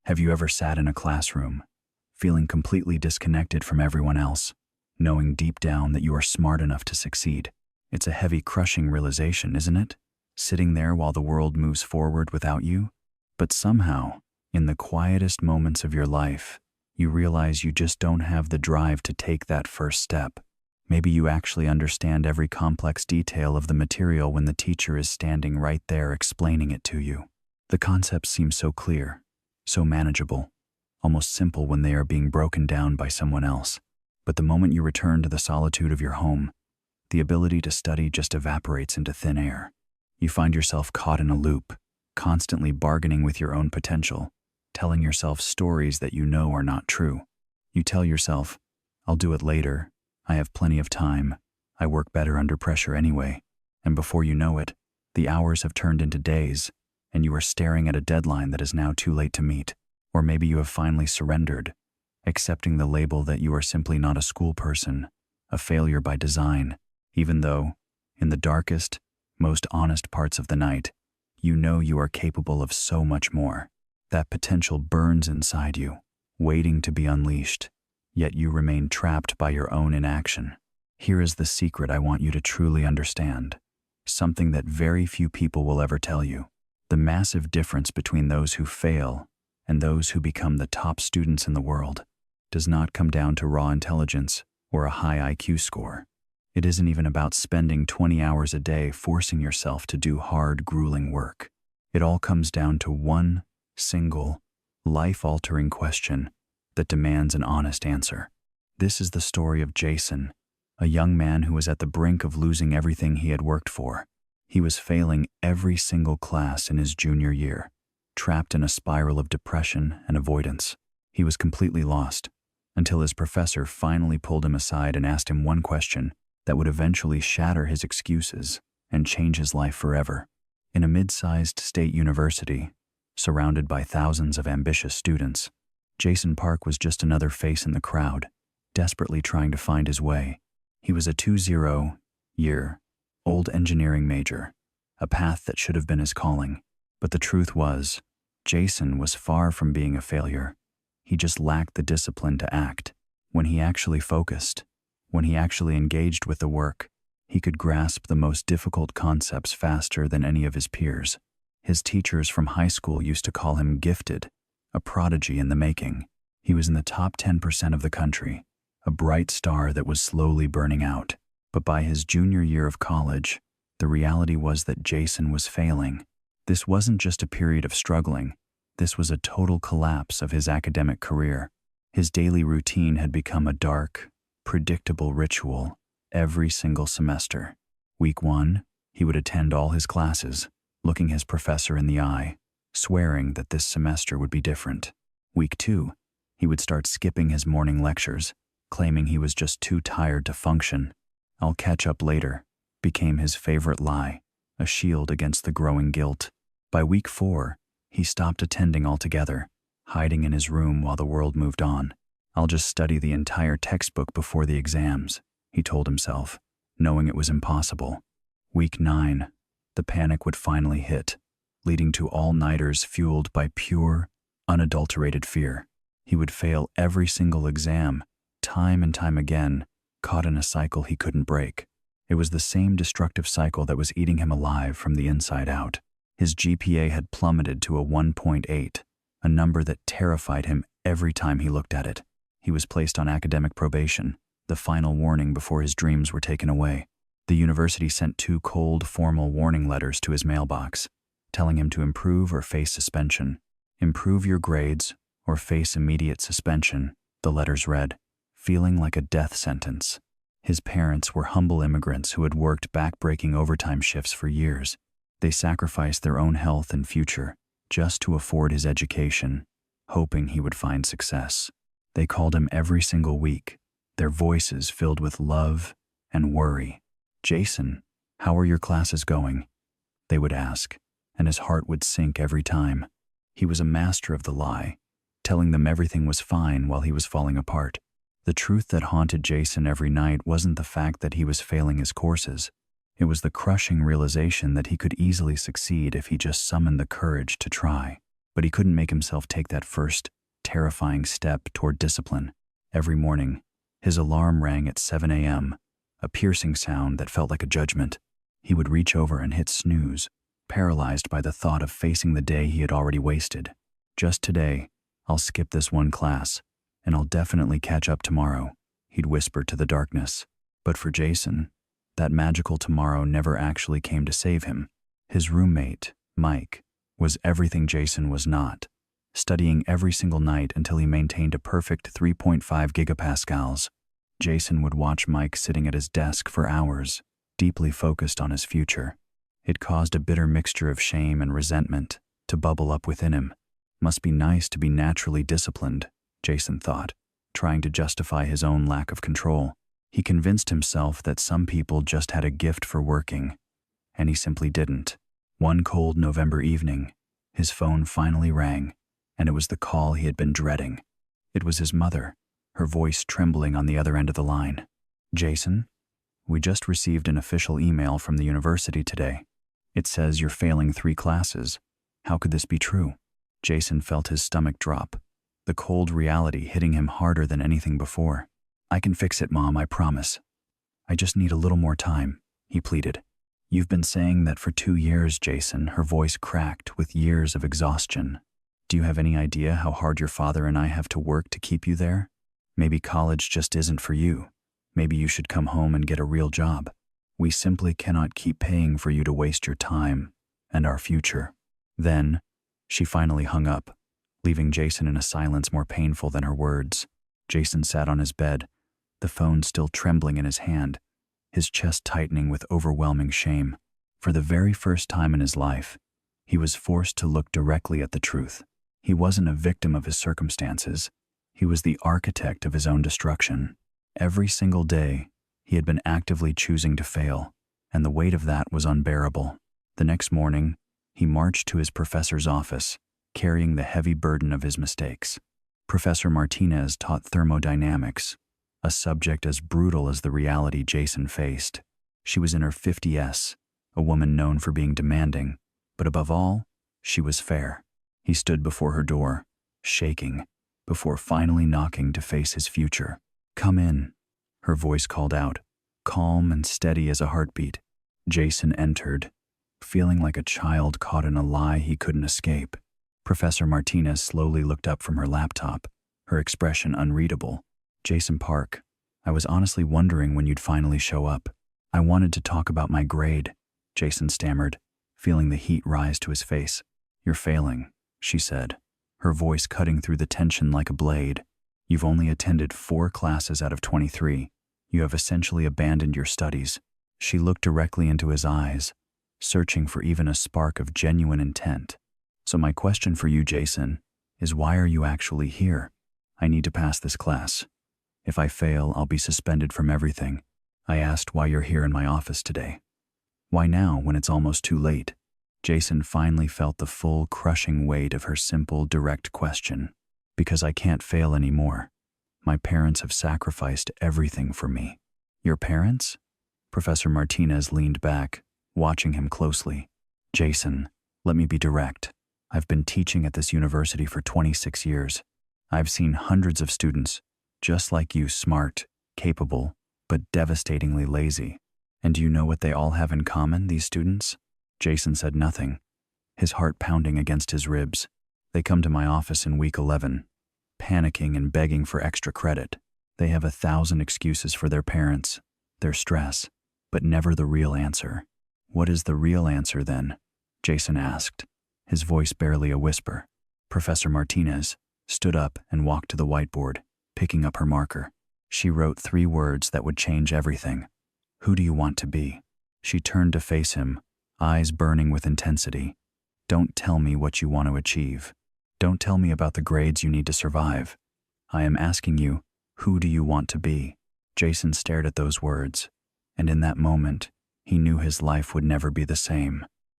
Have you ever sat in a classroom, feeling completely disconnected from everyone else, knowing deep down that you are smart enough to succeed? It's a heavy, crushing realization, isn't it? Sitting there while the world moves forward without you? But somehow, in the quietest moments of your life, you realize you just don't have the drive to take that first step. Maybe you actually understand every complex detail of the material when the teacher is standing right there explaining it to you. The concepts seem so clear, so manageable, almost simple when they are being broken down by someone else. But the moment you return to the solitude of your home, the ability to study just evaporates into thin air. You find yourself caught in a loop, constantly bargaining with your own potential, telling yourself stories that you know are not true. You tell yourself, "I'll do it later. I have plenty of time. I work better under pressure anyway." And before you know it, the hours have turned into days, and you are staring at a deadline that is now too late to meet. Or maybe you have finally surrendered, accepting the label that you are simply not a school person, a failure by design, even though, in the darkest, most honest parts of the night, you know you are capable of so much more. That potential burns inside you, waiting to be unleashed, yet you remain trapped by your own inaction. Here is the secret I want you to truly understand, something that very few people will ever tell you. The massive difference between those who fail and those who become the top students in the world does not come down to raw intelligence or a high IQ score. It isn't even about spending 20 hours a day forcing yourself to do hard, grueling work. It all comes down to one single, life-altering question that demands an honest answer. This is the story of Jason, a young man who was at the brink of losing everything he had worked for. He was failing every single class in his junior year, trapped in a spiral of depression and avoidance. He was completely lost, until his professor finally pulled him aside and asked him one question that would eventually shatter his excuses and change his life forever. In a mid-sized state university, surrounded by thousands of ambitious students, Jason Park was just another face in the crowd, desperately trying to find his way. He was a 20-year-old engineering major, a path that should have been his calling. But the truth was, Jason was far from being a failure. He just lacked the discipline to act. When he actually focused, when he actually engaged with the work, he could grasp the most difficult concepts faster than any of his peers. His teachers from high school used to call him gifted, a prodigy in the making. He was in the top 10% of the country, a bright star that was slowly burning out. But by his junior year of college, the reality was that Jason was failing. This wasn't just a period of struggling. This was a total collapse of his academic career. His daily routine had become a dark, predictable ritual every single semester. Week 1, he would attend all his classes, looking his professor in the eye, swearing that this semester would be different. Week 2, he would start skipping his morning lectures, claiming he was just too tired to function. "I'll catch up later" became his favorite lie, a shield against the growing guilt. By week 4, he stopped attending altogether, hiding in his room while the world moved on. "I'll just study the entire textbook before the exams," he told himself, knowing it was impossible. Week 9, the panic would finally hit, leading to all-nighters fueled by pure, unadulterated fear. He would fail every single exam, time and time again, caught in a cycle he couldn't break. It was the same destructive cycle that was eating him alive from the inside out. His GPA had plummeted to a 1.8, a number that terrified him every time he looked at it. He was placed on academic probation, the final warning before his dreams were taken away. The university sent 2 cold, formal warning letters to his mailbox, telling him to improve or face suspension. "Improve your grades or face immediate suspension," the letters read, feeling like a death sentence. His parents were humble immigrants who had worked back-breaking overtime shifts for years. They sacrificed their own health and future just to afford his education, hoping he would find success. They called him every single week, their voices filled with love and worry. "Jason, how are your classes going?" they would ask, and his heart would sink every time. He was a master of the lie, telling them everything was fine while he was falling apart. The truth that haunted Jason every night wasn't the fact that he was failing his courses. It was the crushing realization that he could easily succeed if he just summoned the courage to try. But he couldn't make himself take that first, terrifying step toward discipline. Every morning, his alarm rang at 7 a.m., a piercing sound that felt like a judgment. He would reach over and hit snooze, paralyzed by the thought of facing the day he had already wasted. Just today, I'll skip this one class, and I'll definitely catch up tomorrow, he'd whisper to the darkness. But for Jason, that magical tomorrow never actually came to save him. His roommate, Mike, was everything Jason was not, studying every single night until he maintained a perfect 3.5 gigapascals. Jason would watch Mike sitting at his desk for hours, deeply focused on his future. It caused a bitter mixture of shame and resentment to bubble up within him. Must be nice to be naturally disciplined, Jason thought, trying to justify his own lack of control. He convinced himself that some people just had a gift for working, and he simply didn't. One cold November evening, his phone finally rang, and it was the call he had been dreading. It was his mother, her voice trembling on the other end of the line. "Jason, we just received an official email from the university today. It says you're failing 3 classes. How could this be true?" Jason felt his stomach drop, the cold reality hitting him harder than anything before. "I can fix it, Mom, I promise. I just need a little more time," he pleaded. "You've been saying that for 2 years, Jason," her voice cracked with years of exhaustion. "Do you have any idea how hard your father and I have to work to keep you there? Maybe college just isn't for you. Maybe you should come home and get a real job. We simply cannot keep paying for you to waste your time and our future." Then, she finally hung up, leaving Jason in a silence more painful than her words. Jason sat on his bed, the phone still trembling in his hand, his chest tightening with overwhelming shame. For the very first time in his life, he was forced to look directly at the truth. He wasn't a victim of his circumstances. He was the architect of his own destruction. Every single day, he had been actively choosing to fail, and the weight of that was unbearable. The next morning, he marched to his professor's office, carrying the heavy burden of his mistakes. Professor Martinez taught thermodynamics, a subject as brutal as the reality Jason faced. She was in her 50s, a woman known for being demanding, but above all, she was fair. He stood before her door, shaking, before finally knocking to face his future. "Come in," her voice called out, calm and steady as a heartbeat. Jason entered, feeling like a child caught in a lie he couldn't escape. Professor Martinez slowly looked up from her laptop, her expression unreadable. "Jason Park, I was honestly wondering when you'd finally show up. I wanted to talk about my grade," Jason stammered, feeling the heat rise to his face. "You're failing," she said, her voice cutting through the tension like a blade. "You've only attended 4 classes out of 23. You have essentially abandoned your studies." She looked directly into his eyes, searching for even a spark of genuine intent. "So my question for you, Jason, is why are you actually here? I need to pass this class. If I fail, I'll be suspended from everything. I asked why you're here in my office today. Why now when it's almost too late?" Jason finally felt the full, crushing weight of her simple, direct question. "Because I can't fail anymore. My parents have sacrificed everything for me." "Your parents?" Professor Martinez leaned back, watching him closely. "Jason, let me be direct. I've been teaching at this university for 26 years. I've seen hundreds of students, just like you, smart, capable, but devastatingly lazy. And do you know what they all have in common, these students?" Jason said nothing, his heart pounding against his ribs. "They come to my office in week 11, panicking and begging for extra credit. They have 1,000 excuses for their parents, their stress, but never the real answer." "What is the real answer then?" Jason asked, his voice barely a whisper. Professor Martinez stood up and walked to the whiteboard, picking up her marker. She wrote 3 words that would change everything. "Who do you want to be?" She turned to face him, eyes burning with intensity. "Don't tell me what you want to achieve. Don't tell me about the grades you need to survive. I am asking you, who do you want to be?" Jason stared at those words, and in that moment, he knew his life would never be the same.